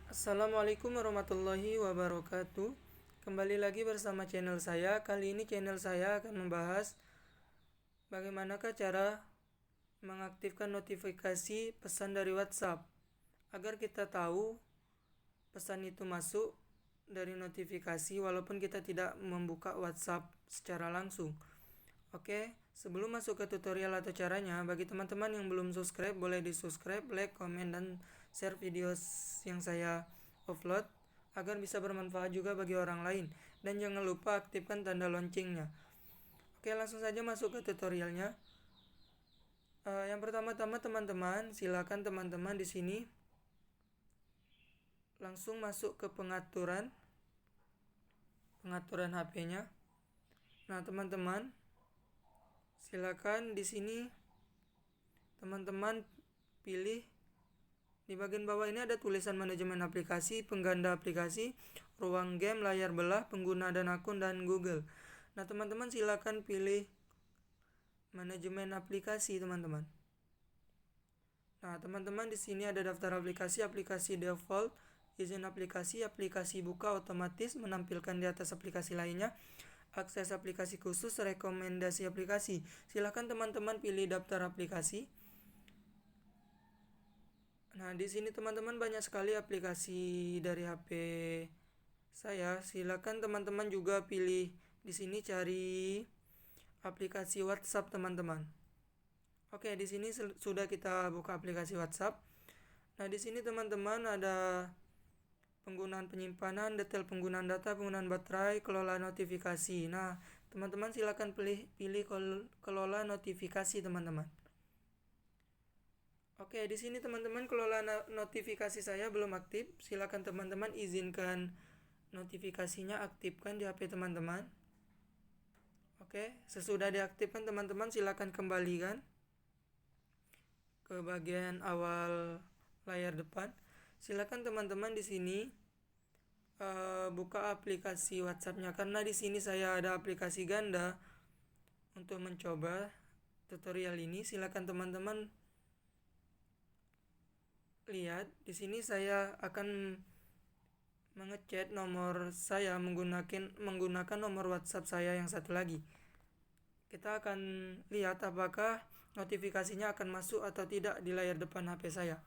Assalamualaikum warahmatullahi wabarakatuh. Kembali lagi bersama channel saya. Kali ini channel saya akan membahas bagaimanakah cara mengaktifkan notifikasi pesan dari WhatsApp agar kita tahu pesan itu masuk dari notifikasi walaupun kita tidak membuka WhatsApp secara langsung. Oke, sebelum masuk ke tutorial atau caranya, bagi teman-teman yang belum subscribe, boleh di subscribe, like, komen, dan share video yang saya upload agar bisa bermanfaat juga bagi orang lain. Dan jangan lupa aktifkan tanda loncengnya. Oke, langsung saja masuk ke tutorialnya. Yang pertama-tama teman-teman, silakan teman-teman di sini langsung masuk ke pengaturan HP-nya. Nah, teman-teman, silakan di sini teman-teman pilih di bagian bawah ini ada tulisan manajemen aplikasi, pengganda aplikasi, ruang game, layar belah, pengguna dan akun, dan Google. Nah, teman-teman silakan pilih manajemen aplikasi, teman-teman. Nah, teman-teman di sini ada daftar aplikasi, aplikasi default, izin aplikasi, aplikasi buka otomatis, menampilkan di atas aplikasi lainnya, akses aplikasi khusus, rekomendasi aplikasi. Silakan teman-teman pilih daftar aplikasi. Nah, di sini teman-teman banyak sekali aplikasi dari HP saya. Silakan teman-teman juga pilih di sini cari aplikasi WhatsApp, teman-teman. Oke, di sini sudah kita buka aplikasi WhatsApp. Nah, di sini teman-teman ada penggunaan penyimpanan, detail penggunaan data, penggunaan baterai, kelola notifikasi. Nah, teman-teman silakan pilih kelola notifikasi, teman-teman. Oke, di sini teman-teman kelola notifikasi saya belum aktif. Silakan teman-teman izinkan notifikasinya, aktifkan di HP teman-teman. Oke, sesudah diaktifkan teman-teman silakan kembalikan ke bagian awal layar depan. Silakan teman-teman di sini buka aplikasi WhatsApp-nya karena di sini saya ada aplikasi ganda. Untuk mencoba tutorial ini silakan teman-teman lihat. Di sini saya akan mengechat nomor saya menggunakan nomor WhatsApp saya yang satu lagi. Kita akan lihat apakah notifikasinya akan masuk atau tidak di layar depan HP saya.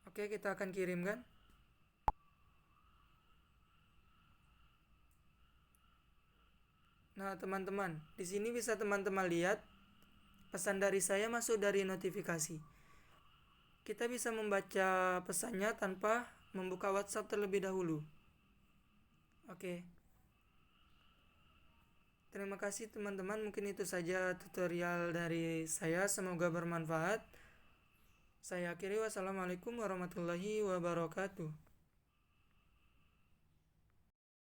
Oke, kita akan kirimkan. Nah, teman-teman, di sini bisa teman-teman lihat pesan dari saya masuk dari notifikasi. Kita bisa membaca pesannya tanpa membuka WhatsApp terlebih dahulu. Oke. Terima kasih teman-teman, mungkin itu saja tutorial dari saya, semoga bermanfaat. Saya akhiri, wassalamualaikum warahmatullahi wabarakatuh.